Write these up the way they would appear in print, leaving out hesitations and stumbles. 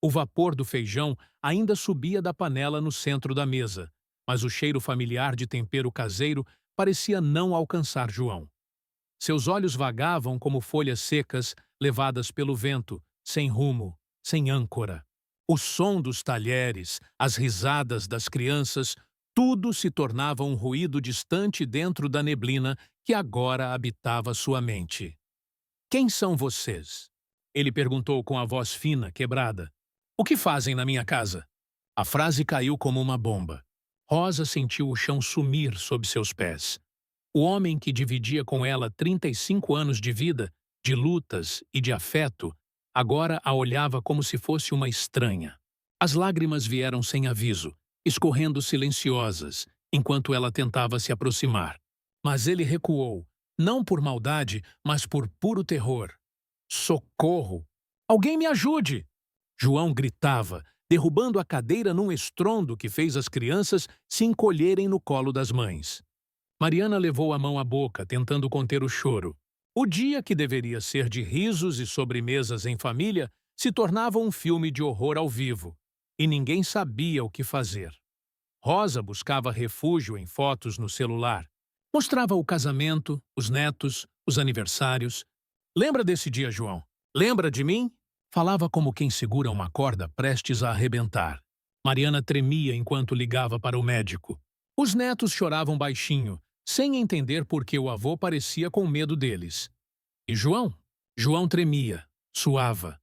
O vapor do feijão ainda subia da panela no centro da mesa, mas o cheiro familiar de tempero caseiro parecia não alcançar João. Seus olhos vagavam como folhas secas levadas pelo vento, sem rumo, sem âncora. O som dos talheres, as risadas das crianças, tudo se tornava um ruído distante dentro da neblina que agora habitava sua mente. "Quem são vocês?" Ele perguntou com a voz fina, quebrada. "O que fazem na minha casa?" A frase caiu como uma bomba. Rosa sentiu o chão sumir sob seus pés. O homem que dividia com ela 35 anos de vida, de lutas e de afeto, agora a olhava como se fosse uma estranha. As lágrimas vieram sem aviso, escorrendo silenciosas, enquanto ela tentava se aproximar. Mas ele recuou, não por maldade, mas por puro terror. "Socorro! Alguém me ajude!" João gritava, derrubando a cadeira num estrondo que fez as crianças se encolherem no colo das mães. Mariana levou a mão à boca, tentando conter o choro. O dia que deveria ser de risos e sobremesas em família se tornava um filme de horror ao vivo, e ninguém sabia o que fazer. Rosa buscava refúgio em fotos no celular. Mostrava o casamento, os netos, os aniversários. "Lembra desse dia, João? Lembra de mim?" Falava como quem segura uma corda prestes a arrebentar. Mariana tremia enquanto ligava para o médico. Os netos choravam baixinho, sem entender por que o avô parecia com medo deles. E João? João tremia, suava.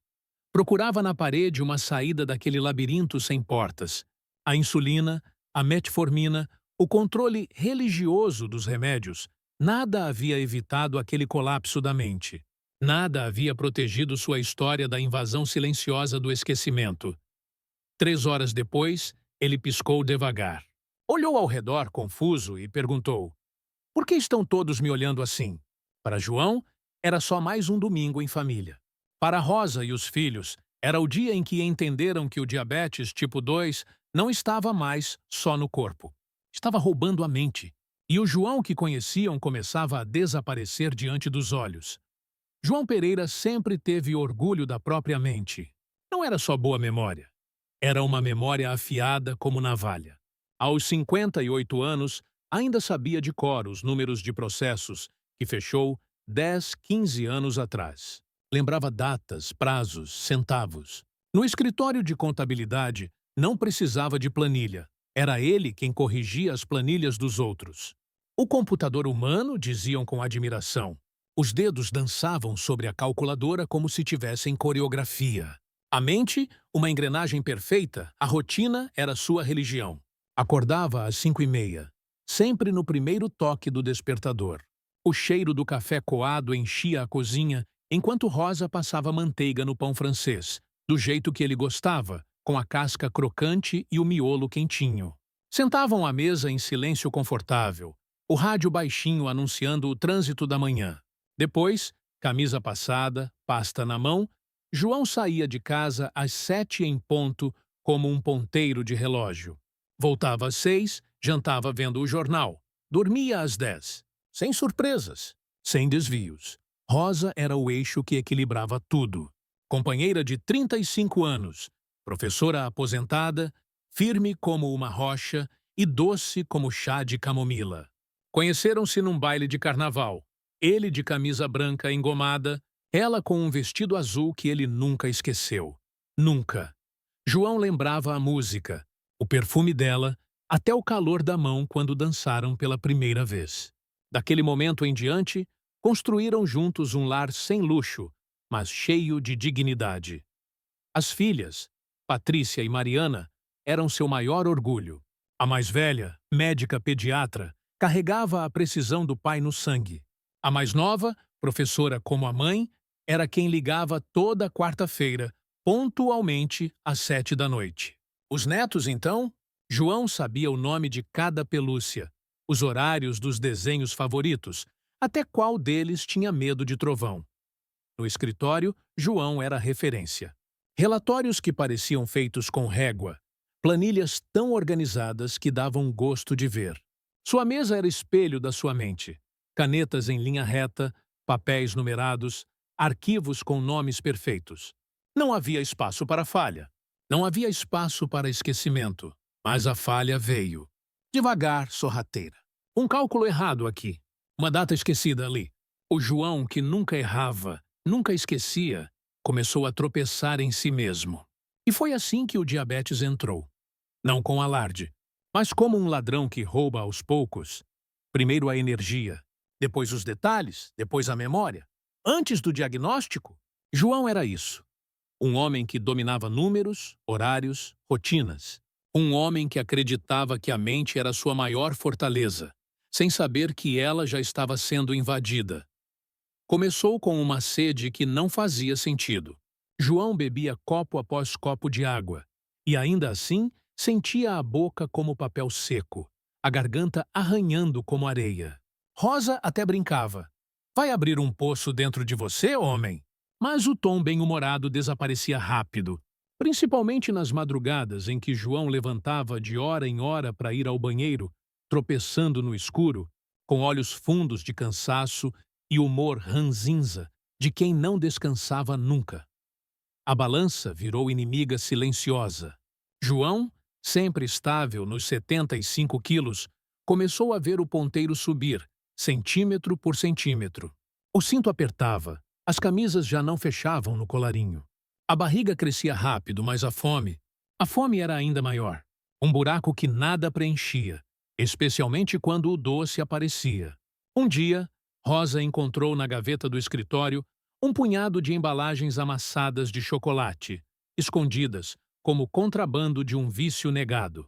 Procurava na parede uma saída daquele labirinto sem portas. A insulina, a metformina, o controle religioso dos remédios, nada havia evitado aquele colapso da mente. Nada havia protegido sua história da invasão silenciosa do esquecimento. 3 horas depois, ele piscou devagar. Olhou ao redor, confuso, e perguntou: "Por que estão todos me olhando assim?" Para João, era só mais um domingo em família. Para Rosa e os filhos, era o dia em que entenderam que o diabetes tipo 2 não estava mais só no corpo. Estava roubando a mente. E o João que conheciam começava a desaparecer diante dos olhos. João Pereira sempre teve orgulho da própria mente. Não era só boa memória. Era uma memória afiada como navalha. Aos 58 anos, ainda sabia de cor os números de processos que fechou 10, 15 anos atrás. Lembrava datas, prazos, centavos. No escritório de contabilidade, não precisava de planilha. Era ele quem corrigia as planilhas dos outros. O computador humano, diziam com admiração. Os dedos dançavam sobre a calculadora como se tivessem coreografia. A mente, uma engrenagem perfeita, a rotina era sua religião. Acordava às 5h30, sempre no primeiro toque do despertador. O cheiro do café coado enchia a cozinha, enquanto Rosa passava manteiga no pão francês, do jeito que ele gostava, com a casca crocante e o miolo quentinho. Sentavam à mesa em silêncio confortável, o rádio baixinho anunciando o trânsito da manhã. Depois, camisa passada, pasta na mão, João saía de casa às 7 em ponto, como um ponteiro de relógio. Voltava às 6, jantava vendo o jornal. Dormia às 10. Sem surpresas, sem desvios. Rosa era o eixo que equilibrava tudo. Companheira de 35 anos, professora aposentada, firme como uma rocha e doce como chá de camomila. Conheceram-se num baile de carnaval. Ele de camisa branca engomada, ela com um vestido azul que ele nunca esqueceu. Nunca. João lembrava a música, o perfume dela, até o calor da mão quando dançaram pela primeira vez. Daquele momento em diante, construíram juntos um lar sem luxo, mas cheio de dignidade. As filhas, Patrícia e Mariana, eram seu maior orgulho. A mais velha, médica pediatra, carregava a precisão do pai no sangue. A mais nova, professora como a mãe, era quem ligava toda quarta-feira, pontualmente às 7 da noite. Os netos, então? João sabia o nome de cada pelúcia, os horários dos desenhos favoritos, até qual deles tinha medo de trovão. No escritório, João era referência. Relatórios que pareciam feitos com régua, planilhas tão organizadas que davam gosto de ver. Sua mesa era espelho da sua mente. Canetas em linha reta, papéis numerados, arquivos com nomes perfeitos. Não havia espaço para falha. Não havia espaço para esquecimento, mas a falha veio. Devagar, sorrateira. Um cálculo errado aqui. Uma data esquecida ali. O João, que nunca errava, nunca esquecia, começou a tropeçar em si mesmo. E foi assim que o diabetes entrou. Não com alarde, mas como um ladrão que rouba aos poucos. Primeiro a energia, depois os detalhes, depois a memória. Antes do diagnóstico, João era isso. Um homem que dominava números, horários, rotinas. Um homem que acreditava que a mente era sua maior fortaleza, sem saber que ela já estava sendo invadida. Começou com uma sede que não fazia sentido. João bebia copo após copo de água, e ainda assim sentia a boca como papel seco, a garganta arranhando como areia. Rosa até brincava. Vai abrir um poço dentro de você, homem? Mas o tom bem-humorado desaparecia rápido, principalmente nas madrugadas em que João levantava de hora em hora para ir ao banheiro, tropeçando no escuro, com olhos fundos de cansaço e humor ranzinza de quem não descansava nunca. A balança virou inimiga silenciosa. João, sempre estável nos 75 quilos, começou a ver o ponteiro subir, centímetro por centímetro. O cinto apertava, as camisas já não fechavam no colarinho. A barriga crescia rápido, mas a fome era ainda maior. Um buraco que nada preenchia, especialmente quando o doce aparecia. Um dia, Rosa encontrou na gaveta do escritório um punhado de embalagens amassadas de chocolate, escondidas, como contrabando de um vício negado.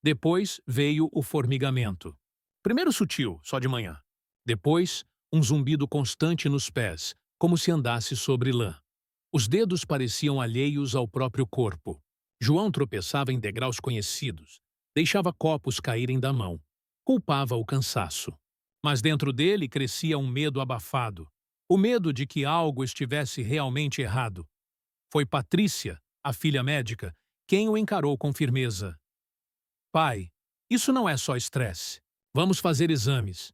Depois veio o formigamento. Primeiro sutil, só de manhã. Depois, um zumbido constante nos pés, como se andasse sobre lã. Os dedos pareciam alheios ao próprio corpo. João tropeçava em degraus conhecidos, deixava copos caírem da mão. Culpava o cansaço. Mas dentro dele crescia um medo abafado. O medo de que algo estivesse realmente errado. Foi Patrícia, a filha médica, quem o encarou com firmeza. Pai, isso não é só estresse. Vamos fazer exames.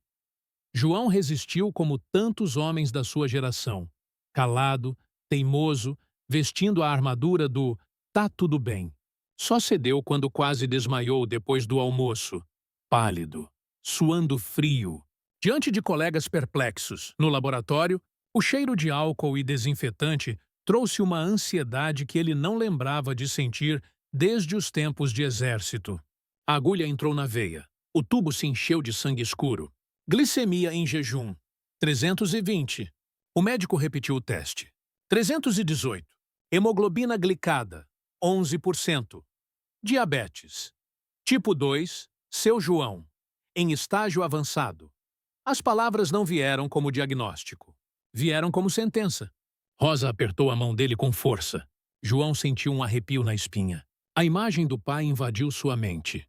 João resistiu como tantos homens da sua geração. Calado, teimoso, vestindo a armadura do "tá tudo bem". Só cedeu quando quase desmaiou depois do almoço. Pálido, suando frio. Diante de colegas perplexos, no laboratório, o cheiro de álcool e desinfetante trouxe uma ansiedade que ele não lembrava de sentir desde os tempos de exército. A agulha entrou na veia. O tubo se encheu de sangue escuro. Glicemia em jejum. 320. O médico repetiu o teste. 318. Hemoglobina glicada. 11%. Diabetes. Tipo 2. Seu João. Em estágio avançado. As palavras não vieram como diagnóstico. Vieram como sentença. Rosa apertou a mão dele com força. João sentiu um arrepio na espinha. A imagem do pai invadiu sua mente.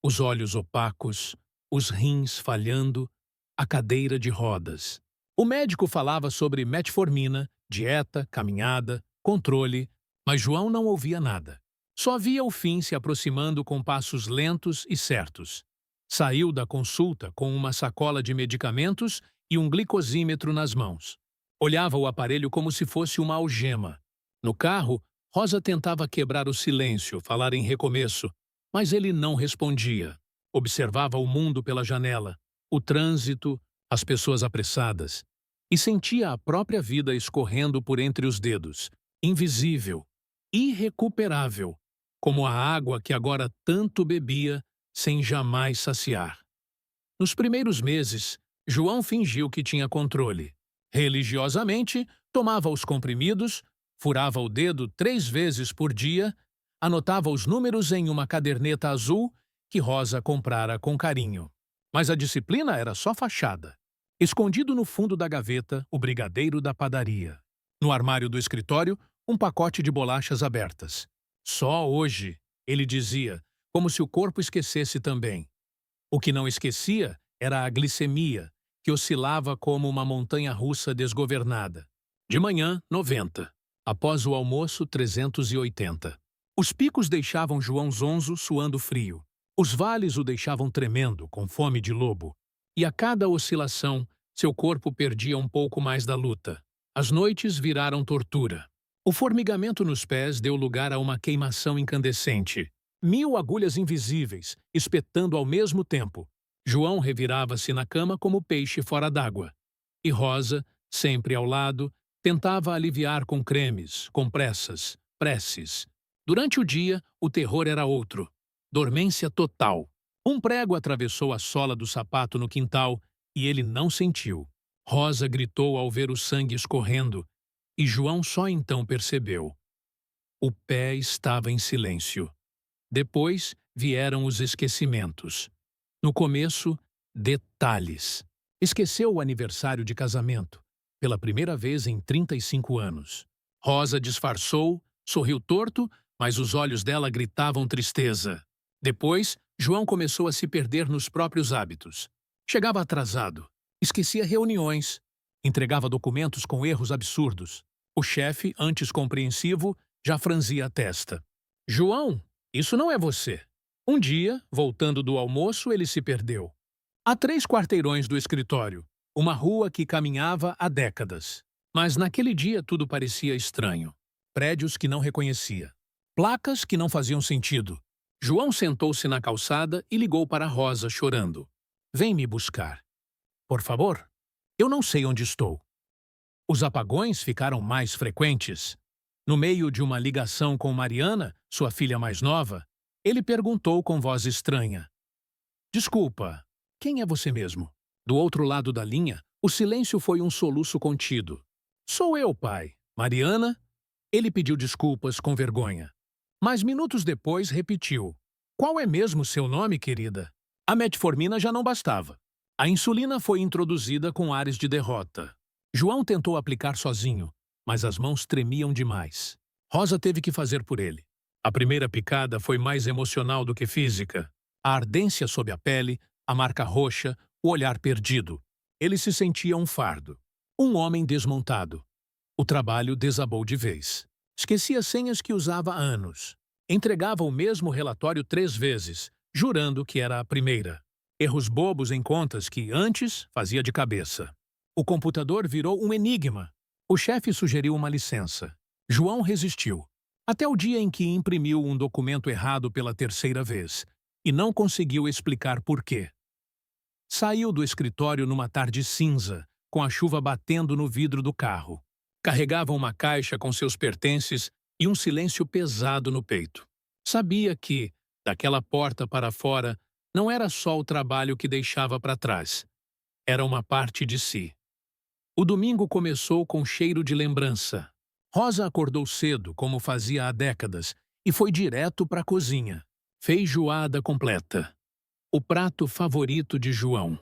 Os olhos opacos, os rins falhando, a cadeira de rodas. O médico falava sobre metformina, dieta, caminhada, controle, mas João não ouvia nada. Só via o fim se aproximando com passos lentos e certos. Saiu da consulta com uma sacola de medicamentos e um glicosímetro nas mãos. Olhava o aparelho como se fosse uma algema. No carro, Rosa tentava quebrar o silêncio, falar em recomeço, mas ele não respondia. Observava o mundo pela janela, o trânsito, as pessoas apressadas, e sentia a própria vida escorrendo por entre os dedos, invisível, irrecuperável, como a água que agora tanto bebia sem jamais saciar. Nos primeiros meses, João fingiu que tinha controle. Religiosamente, tomava os comprimidos, furava o dedo 3 vezes por dia, anotava os números em uma caderneta azul que Rosa comprara com carinho. Mas a disciplina era só fachada. Escondido no fundo da gaveta, o brigadeiro da padaria. No armário do escritório, um pacote de bolachas abertas. Só hoje, ele dizia, como se o corpo esquecesse também. O que não esquecia era a glicemia, que oscilava como uma montanha-russa desgovernada. De manhã, 90. Após o almoço, 380. Os picos deixavam João zonzo, suando frio. Os vales o deixavam tremendo, com fome de lobo. E a cada oscilação, seu corpo perdia um pouco mais da luta. As noites viraram tortura. O formigamento nos pés deu lugar a uma queimação incandescente. 1000 agulhas invisíveis, espetando ao mesmo tempo. João revirava-se na cama como peixe fora d'água. E Rosa, sempre ao lado, tentava aliviar com cremes, compressas, preces. Durante o dia, o terror era outro. Dormência total. Um prego atravessou a sola do sapato no quintal e ele não sentiu. Rosa gritou ao ver o sangue escorrendo e João só então percebeu. O pé estava em silêncio. Depois vieram os esquecimentos. No começo, detalhes. Esqueceu o aniversário de casamento, pela primeira vez em 35 anos. Rosa disfarçou, sorriu torto, mas os olhos dela gritavam tristeza. Depois, João começou a se perder nos próprios hábitos. Chegava atrasado, esquecia reuniões, entregava documentos com erros absurdos. O chefe, antes compreensivo, já franzia a testa. João, isso não é você. Um dia, voltando do almoço, ele se perdeu. A 3 quarteirões do escritório, uma rua que caminhava há décadas. Mas naquele dia tudo parecia estranho. Prédios que não reconhecia. Placas que não faziam sentido. João sentou-se na calçada e ligou para Rosa, chorando. Vem me buscar. Por favor. Eu não sei onde estou. Os apagões ficaram mais frequentes. No meio de uma ligação com Mariana, sua filha mais nova, ele perguntou com voz estranha. Desculpa, quem é você mesmo? Do outro lado da linha, o silêncio foi um soluço contido. Sou eu, pai. Mariana? Ele pediu desculpas com vergonha. Mas minutos depois repetiu. Qual é mesmo seu nome, querida? A metformina já não bastava. A insulina foi introduzida com ares de derrota. João tentou aplicar sozinho, mas as mãos tremiam demais. Rosa teve que fazer por ele. A primeira picada foi mais emocional do que física. A ardência sob a pele, a marca roxa, o olhar perdido. Ele se sentia um fardo. Um homem desmontado. O trabalho desabou de vez. Esquecia senhas que usava há anos. Entregava o mesmo relatório 3 vezes, jurando que era a primeira. Erros bobos em contas que, antes, fazia de cabeça. O computador virou um enigma. O chefe sugeriu uma licença. João resistiu. Até o dia em que imprimiu um documento errado pela 3ª vez e não conseguiu explicar por quê. Saiu do escritório numa tarde cinza, com a chuva batendo no vidro do carro. Carregava uma caixa com seus pertences e um silêncio pesado no peito. Sabia que, daquela porta para fora, não era só o trabalho que deixava para trás. Era uma parte de si. O domingo começou com cheiro de lembrança. Rosa acordou cedo, como fazia há décadas, e foi direto para a cozinha. Feijoada completa. O prato favorito de João.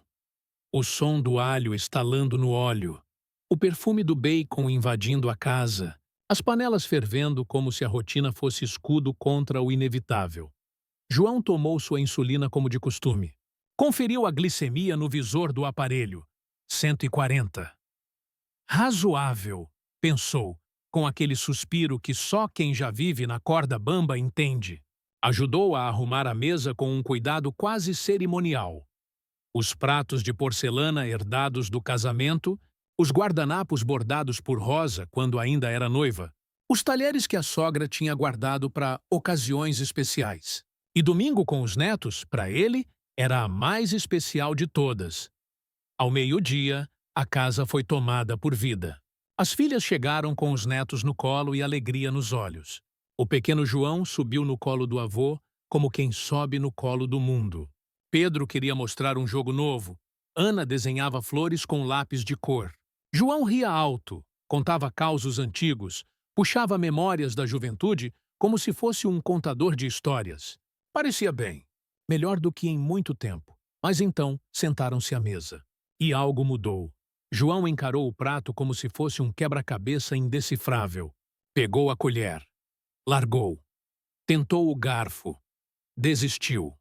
O som do alho estalando no óleo. O perfume do bacon invadindo a casa. As panelas fervendo como se a rotina fosse escudo contra o inevitável. João tomou sua insulina como de costume. Conferiu a glicemia no visor do aparelho. 140. Razoável, pensou, com aquele suspiro que só quem já vive na corda bamba entende. Ajudou a arrumar a mesa com um cuidado quase cerimonial. Os pratos de porcelana herdados do casamento, os guardanapos bordados por Rosa quando ainda era noiva, os talheres que a sogra tinha guardado para ocasiões especiais. E domingo com os netos, para ele, era a mais especial de todas. Ao meio-dia, a casa foi tomada por vida. As filhas chegaram com os netos no colo e alegria nos olhos. O pequeno João subiu no colo do avô, como quem sobe no colo do mundo. Pedro queria mostrar um jogo novo. Ana desenhava flores com lápis de cor. João ria alto, contava causos antigos, puxava memórias da juventude como se fosse um contador de histórias. Parecia bem, melhor do que em muito tempo. Mas então sentaram-se à mesa. E algo mudou. João encarou o prato como se fosse um quebra-cabeça indecifrável. Pegou a colher. Largou. Tentou o garfo. Desistiu.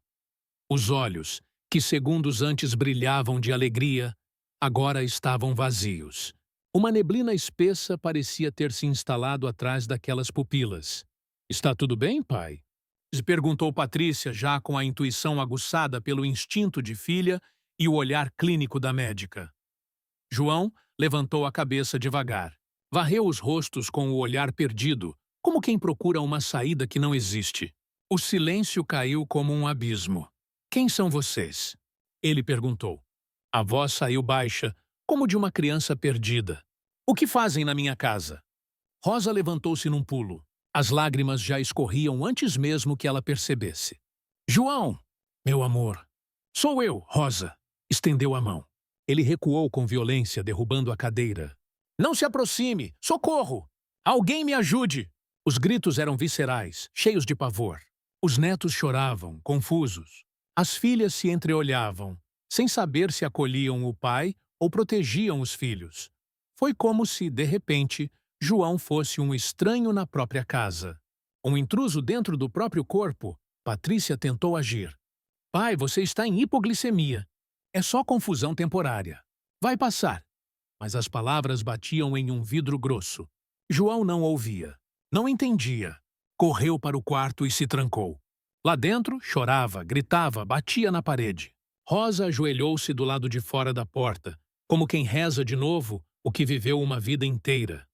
Os olhos, que segundos antes brilhavam de alegria, agora estavam vazios. Uma neblina espessa parecia ter se instalado atrás daquelas pupilas. Está tudo bem, pai? Perguntou Patrícia, já com a intuição aguçada pelo instinto de filha e o olhar clínico da médica. João levantou a cabeça devagar. Varreu os rostos com o olhar perdido, como quem procura uma saída que não existe. O silêncio caiu como um abismo. Quem são vocês? Ele perguntou. A voz saiu baixa, como de uma criança perdida. O que fazem na minha casa? Rosa levantou-se num pulo. As lágrimas já escorriam antes mesmo que ela percebesse. João! Meu amor! Sou eu, Rosa! Estendeu a mão. Ele recuou com violência, derrubando a cadeira. Não se aproxime! Socorro! Alguém me ajude! Os gritos eram viscerais, cheios de pavor. Os netos choravam, confusos. As filhas se entreolhavam, sem saber se acolhiam o pai ou protegiam os filhos. Foi como se, de repente, João fosse um estranho na própria casa. Um intruso dentro do próprio corpo. Patrícia tentou agir. Pai, você está em hipoglicemia. É só confusão temporária. Vai passar. Mas as palavras batiam em um vidro grosso. João não ouvia. Não entendia. Correu para o quarto e se trancou. Lá dentro, chorava, gritava, batia na parede. Rosa ajoelhou-se do lado de fora da porta, como quem reza de novo o que viveu uma vida inteira.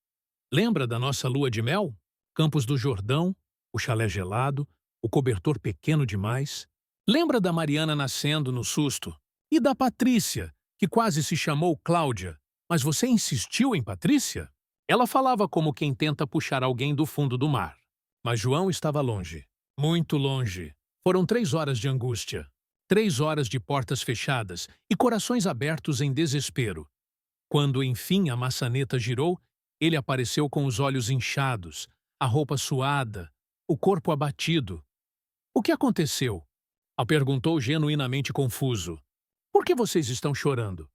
Lembra da nossa lua de mel? Campos do Jordão, o chalé gelado, o cobertor pequeno demais. Lembra da Mariana nascendo no susto? E da Patrícia, que quase se chamou Cláudia. Mas você insistiu em Patrícia? Ela falava como quem tenta puxar alguém do fundo do mar. Mas João estava longe. Muito longe. Foram 3 horas de angústia. 3 horas de portas fechadas e corações abertos em desespero. Quando, enfim, a maçaneta girou, ele apareceu com os olhos inchados, a roupa suada, o corpo abatido. O que aconteceu? Perguntou genuinamente confuso. Por que vocês estão chorando?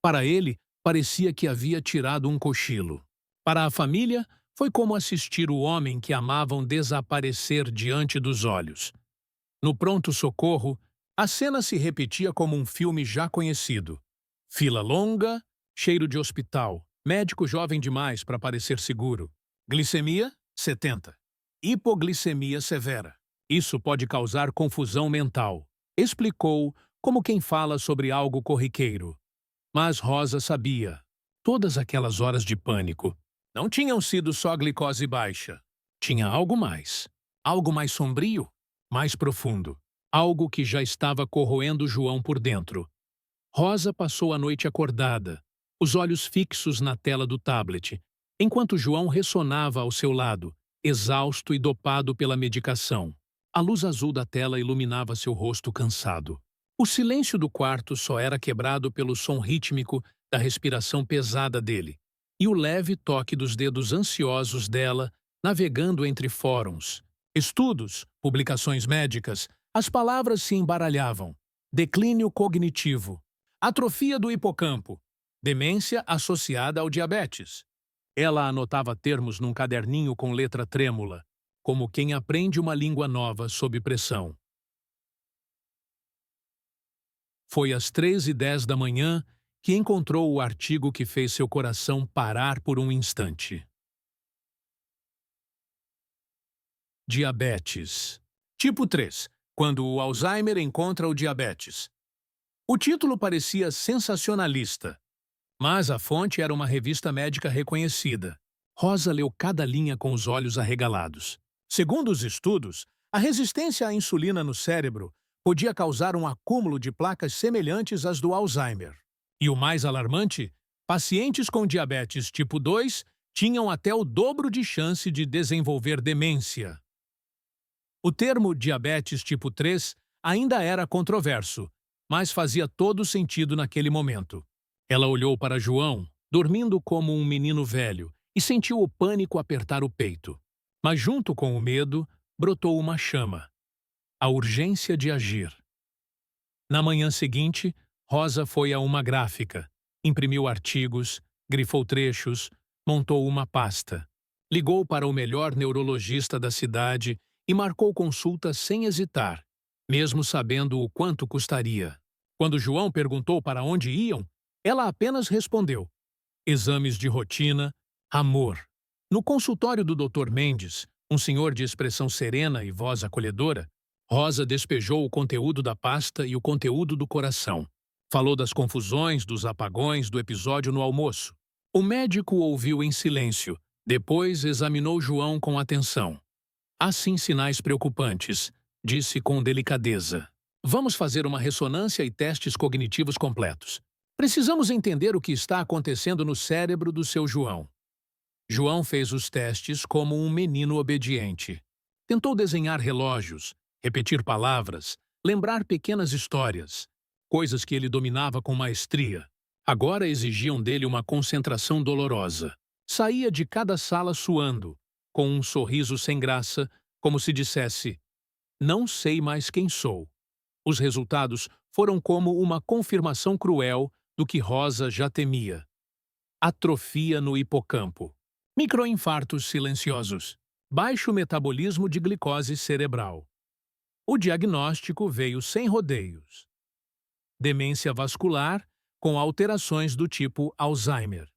Para ele, parecia que havia tirado um cochilo. Para a família, foi como assistir o homem que amavam desaparecer diante dos olhos. No pronto-socorro, a cena se repetia como um filme já conhecido. Fila longa, cheiro de hospital, médico jovem demais para parecer seguro. Glicemia, 70. Hipoglicemia severa. Isso pode causar confusão mental, explicou, como quem fala sobre algo corriqueiro. Mas Rosa sabia. Todas aquelas horas de pânico não tinham sido só glicose baixa. Tinha algo mais. Algo mais sombrio, mais profundo. Algo que já estava corroendo João por dentro. Rosa passou a noite acordada, os olhos fixos na tela do tablet, enquanto João ressonava ao seu lado, exausto e dopado pela medicação. A luz azul da tela iluminava seu rosto cansado. O silêncio do quarto só era quebrado pelo som rítmico da respiração pesada dele e o leve toque dos dedos ansiosos dela navegando entre fóruns, estudos, publicações médicas. As palavras se embaralhavam. Declínio cognitivo, atrofia do hipocampo, demência associada ao diabetes. Ela anotava termos num caderninho com letra trêmula, como quem aprende uma língua nova sob pressão. Foi às 3h10 da manhã que encontrou o artigo que fez seu coração parar por um instante. Diabetes. Tipo 3. Quando o Alzheimer encontra o diabetes. O título parecia sensacionalista, mas a fonte era uma revista médica reconhecida. Rosa leu cada linha com os olhos arregalados. Segundo os estudos, a resistência à insulina no cérebro podia causar um acúmulo de placas semelhantes às do Alzheimer. E o mais alarmante, pacientes com diabetes tipo 2 tinham até o dobro de chance de desenvolver demência. O termo diabetes tipo 3 ainda era controverso, mas fazia todo sentido naquele momento. Ela olhou para João, dormindo como um menino velho, e sentiu o pânico apertar o peito. Mas junto com o medo, brotou uma chama. A urgência de agir. Na manhã seguinte, Rosa foi a uma gráfica, imprimiu artigos, grifou trechos, montou uma pasta. Ligou para o melhor neurologista da cidade e marcou consulta sem hesitar, mesmo sabendo o quanto custaria. Quando João perguntou para onde iam, ela apenas respondeu: exames de rotina, amor. No consultório do Dr. Mendes, um senhor de expressão serena e voz acolhedora, Rosa despejou o conteúdo da pasta e o conteúdo do coração. Falou das confusões, dos apagões, do episódio no almoço. O médico ouviu em silêncio, depois examinou João com atenção. Há sim sinais preocupantes, disse com delicadeza. Vamos fazer uma ressonância e testes cognitivos completos. Precisamos entender o que está acontecendo no cérebro do seu João. João fez os testes como um menino obediente. Tentou desenhar relógios, repetir palavras, lembrar pequenas histórias, coisas que ele dominava com maestria. Agora exigiam dele uma concentração dolorosa. Saía de cada sala suando, com um sorriso sem graça, como se dissesse: não sei mais quem sou. Os resultados foram como uma confirmação cruel do que Rosa já temia. Atrofia no hipocampo. Microinfartos silenciosos. Baixo metabolismo de glicose cerebral. O diagnóstico veio sem rodeios. Demência vascular com alterações do tipo Alzheimer.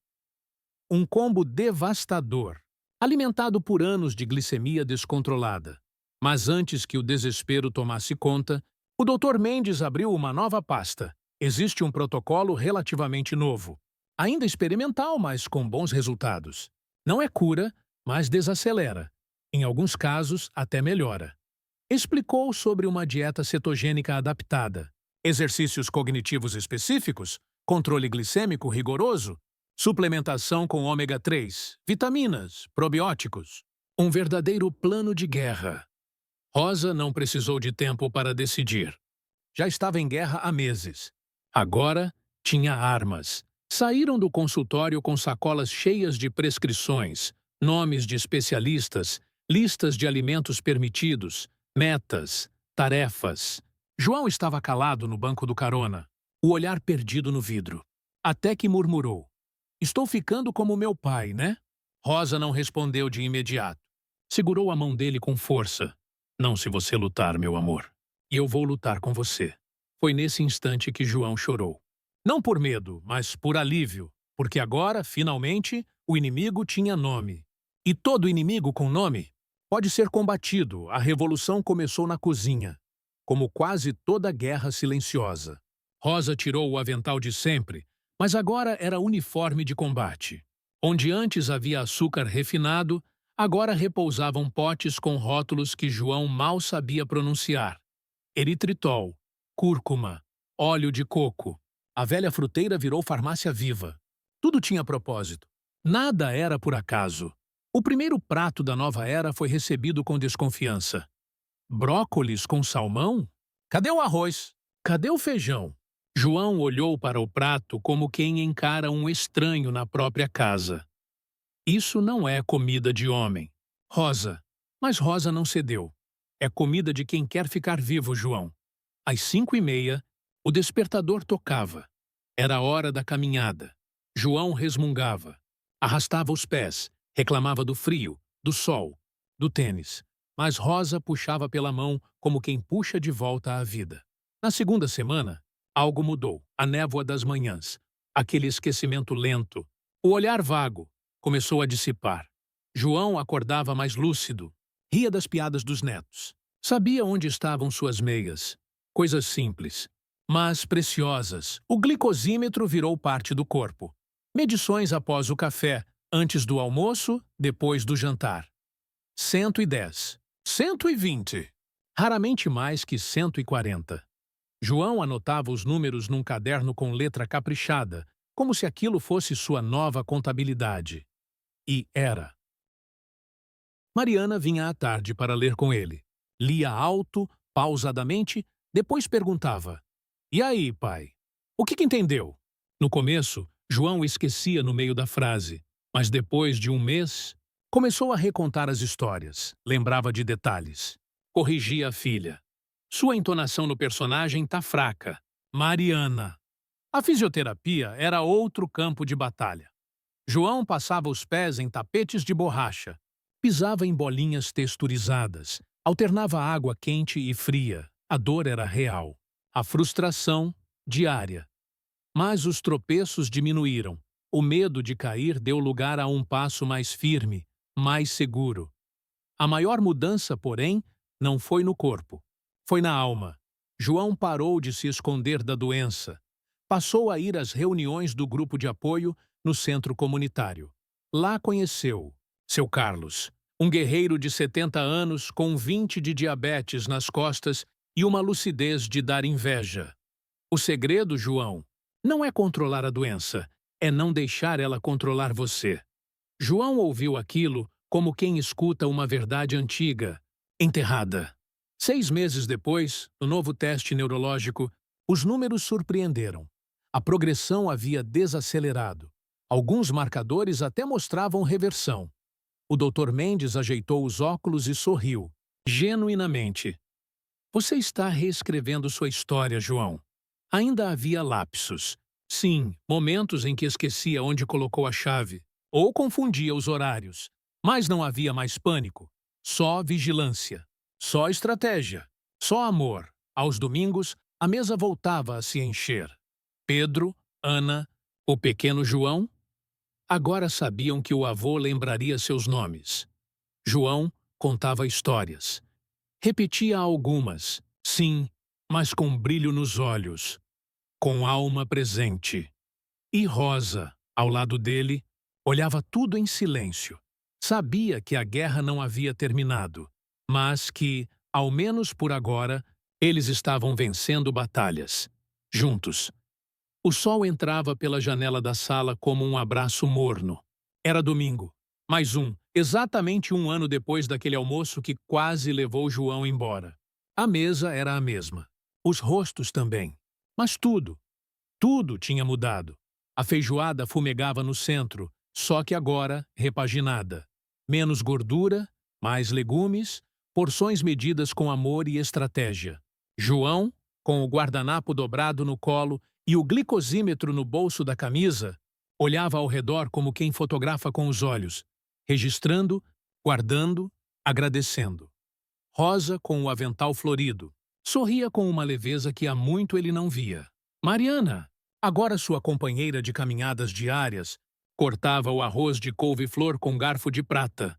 Um combo devastador, alimentado por anos de glicemia descontrolada. Mas antes que o desespero tomasse conta, o Dr. Mendes abriu uma nova pasta. Existe um protocolo relativamente novo. Ainda experimental, mas com bons resultados. Não é cura, mas desacelera. Em alguns casos, até melhora. Explicou sobre uma dieta cetogênica adaptada, exercícios cognitivos específicos, controle glicêmico rigoroso, suplementação com ômega 3, vitaminas, probióticos. Um verdadeiro plano de guerra. Rosa não precisou de tempo para decidir. Já estava em guerra há meses. Agora tinha armas. Saíram do consultório com sacolas cheias de prescrições, nomes de especialistas, listas de alimentos permitidos, metas, tarefas. João estava calado no banco do carona, o olhar perdido no vidro. Até que murmurou: estou ficando como meu pai, né? Rosa não respondeu de imediato. Segurou a mão dele com força. Não se você lutar, meu amor. E eu vou lutar com você. Foi nesse instante que João chorou. Não por medo, mas por alívio, porque agora, finalmente, o inimigo tinha nome. E todo inimigo com nome pode ser combatido. A revolução começou na cozinha, como quase toda guerra silenciosa. Rosa tirou o avental de sempre, mas agora era uniforme de combate. Onde antes havia açúcar refinado, agora repousavam potes com rótulos que João mal sabia pronunciar. Eritritol, cúrcuma, óleo de coco. A velha fruteira virou farmácia viva. Tudo tinha propósito. Nada era por acaso. O primeiro prato da nova era foi recebido com desconfiança. Brócolis com salmão? Cadê o arroz? Cadê o feijão? João olhou para o prato como quem encara um estranho na própria casa. Isso não é comida de homem. Rosa. Mas Rosa não cedeu. É comida de quem quer ficar vivo, João. Às 5h30, o despertador tocava. Era a hora da caminhada. João resmungava. Arrastava os pés, reclamava do frio, do sol, do tênis. Mas Rosa puxava pela mão como quem puxa de volta a vida. Na segunda semana, algo mudou. A névoa das manhãs, aquele esquecimento lento, o olhar vago, começou a dissipar. João acordava mais lúcido, ria das piadas dos netos. Sabia onde estavam suas meias. Coisas simples, mas preciosas. O glicosímetro virou parte do corpo. Medições após o café, antes do almoço, depois do jantar. 110. 120. Raramente mais que 140. João anotava os números num caderno com letra caprichada, como se aquilo fosse sua nova contabilidade. E era. Mariana vinha à tarde para ler com ele. Lia alto, pausadamente, depois perguntava: e aí, pai? O que entendeu? No começo, João esquecia no meio da frase, mas depois de um mês, começou a recontar as histórias, lembrava de detalhes. Corrigia a filha. Sua entonação no personagem tá fraca. Mariana. A fisioterapia era outro campo de batalha. João passava os pés em tapetes de borracha, pisava em bolinhas texturizadas, alternava água quente e fria. A dor era real. A frustração, diária. Mas os tropeços diminuíram. O medo de cair deu lugar a um passo mais firme, mais seguro. A maior mudança, porém, não foi no corpo. Foi na alma. João parou de se esconder da doença. Passou a ir às reuniões do grupo de apoio, no centro comunitário. Lá conheceu seu Carlos, um guerreiro de 70 anos com 20 de diabetes nas costas e uma lucidez de dar inveja. O segredo, João, não é controlar a doença, é não deixar ela controlar você. João ouviu aquilo como quem escuta uma verdade antiga, enterrada. 6 meses depois, no novo teste neurológico, os números surpreenderam. A progressão havia desacelerado. Alguns marcadores até mostravam reversão. O Dr. Mendes ajeitou os óculos e sorriu, genuinamente. Você está reescrevendo sua história, João. Ainda havia lapsos. Sim, momentos em que esquecia onde colocou a chave, ou confundia os horários. Mas não havia mais pânico. Só vigilância. Só estratégia. Só amor. Aos domingos, a mesa voltava a se encher. Pedro, Ana, o pequeno João, agora sabiam que o avô lembraria seus nomes. João contava histórias. Repetia algumas, sim, mas com brilho nos olhos, com alma presente. E Rosa, ao lado dele, olhava tudo em silêncio. Sabia que a guerra não havia terminado, mas que, ao menos por agora, eles estavam vencendo batalhas. Juntos. O sol entrava pela janela da sala como um abraço morno. Era domingo. Mais um, exatamente um ano depois daquele almoço que quase levou João embora. A mesa era a mesma. Os rostos também. Mas tudo tinha mudado. A feijoada fumegava no centro, só que agora repaginada. Menos gordura, mais legumes, porções medidas com amor e estratégia. João, com o guardanapo dobrado no colo e o glicosímetro no bolso da camisa, olhava ao redor como quem fotografa com os olhos, registrando, guardando, agradecendo. Rosa, com o avental florido, sorria com uma leveza que há muito ele não via. Mariana, agora sua companheira de caminhadas diárias, cortava o arroz de couve-flor com garfo de prata.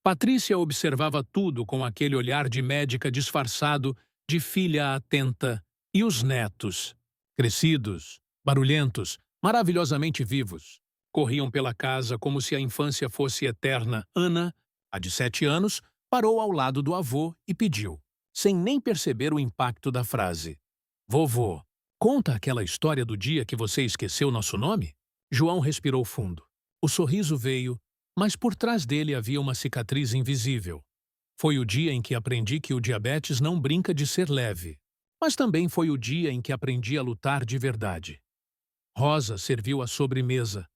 Patrícia observava tudo com aquele olhar de médica disfarçado de filha atenta. E os netos, crescidos, barulhentos, maravilhosamente vivos, corriam pela casa como se a infância fosse eterna. Ana, a de 7 anos, parou ao lado do avô e pediu, sem nem perceber o impacto da frase. Vovô, conta aquela história do dia que você esqueceu nosso nome? João respirou fundo. O sorriso veio, mas por trás dele havia uma cicatriz invisível. Foi o dia em que aprendi que o diabetes não brinca de ser leve. Mas também foi o dia em que aprendi a lutar de verdade. Rosa serviu a sobremesa.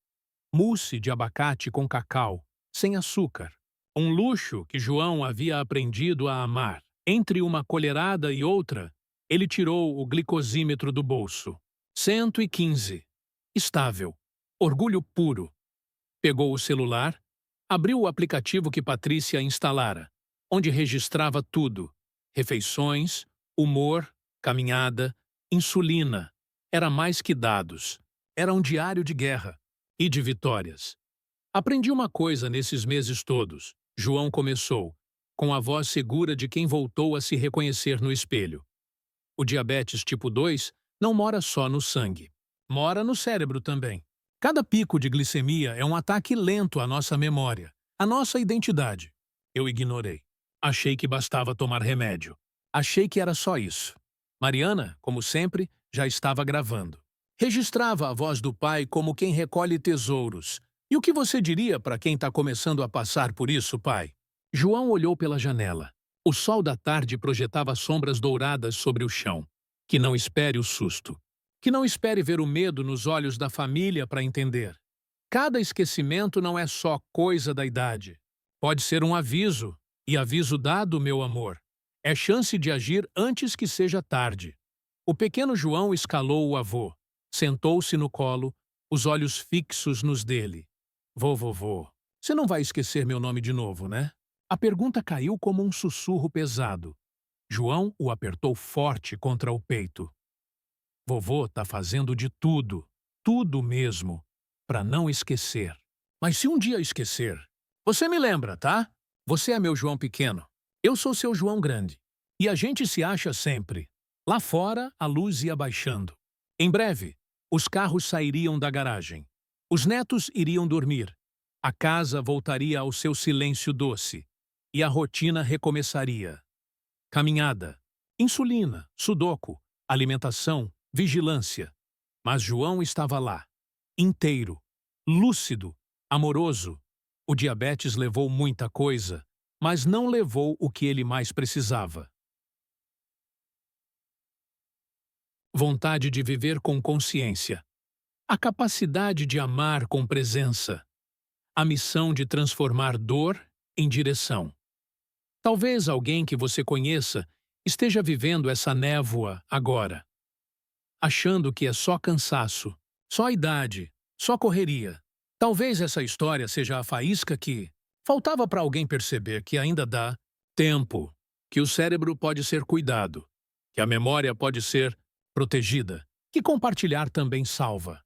Mousse de abacate com cacau, sem açúcar. Um luxo que João havia aprendido a amar. Entre uma colherada e outra, ele tirou o glicosímetro do bolso. 115. Estável. Orgulho puro. Pegou o celular, abriu o aplicativo que Patrícia instalara, onde registrava tudo. Refeições, humor, caminhada, insulina. Era mais que dados. Era um diário de guerra e de vitórias. Aprendi uma coisa nesses meses todos. João começou, com a voz segura de quem voltou a se reconhecer no espelho. O diabetes tipo 2 não mora só no sangue. Mora no cérebro também. Cada pico de glicemia é um ataque lento à nossa memória, à nossa identidade. Eu ignorei. Achei que bastava tomar remédio. Achei que era só isso. Mariana, como sempre, já estava gravando. Registrava a voz do pai como quem recolhe tesouros. E o que você diria para quem está começando a passar por isso, pai? João olhou pela janela. O sol da tarde projetava sombras douradas sobre o chão. Que não espere o susto. Que não espere ver o medo nos olhos da família para entender. Cada esquecimento não é só coisa da idade. Pode ser um aviso, e aviso dado, meu amor. É chance de agir antes que seja tarde. O pequeno João escalou o avô. Sentou-se no colo, os olhos fixos nos dele. Vovô, você não vai esquecer meu nome de novo, né? A pergunta caiu como um sussurro pesado. João o apertou forte contra o peito. Vovô tá fazendo de tudo, tudo mesmo, para não esquecer. Mas se um dia esquecer, você me lembra, tá? Você é meu João pequeno. Eu sou seu João grande. E a gente se acha sempre. Lá fora, a luz ia baixando. Em breve, os carros sairiam da garagem. Os netos iriam dormir. A casa voltaria ao seu silêncio doce. E a rotina recomeçaria. Caminhada, insulina, sudoku, alimentação, vigilância. Mas João estava lá, inteiro, lúcido, amoroso. O diabetes levou muita coisa, mas não levou o que ele mais precisava. Vontade de viver com consciência. A capacidade de amar com presença. A missão de transformar dor em direção. Talvez alguém que você conheça esteja vivendo essa névoa agora, achando que é só cansaço, só idade, só correria. Talvez essa história seja a faísca que faltava para alguém perceber que ainda dá tempo, que o cérebro pode ser cuidado, que a memória pode ser protegida, que compartilhar também salva.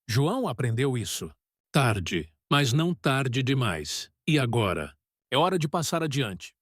João aprendeu isso. Tarde, mas não tarde demais. E agora? É hora de passar adiante.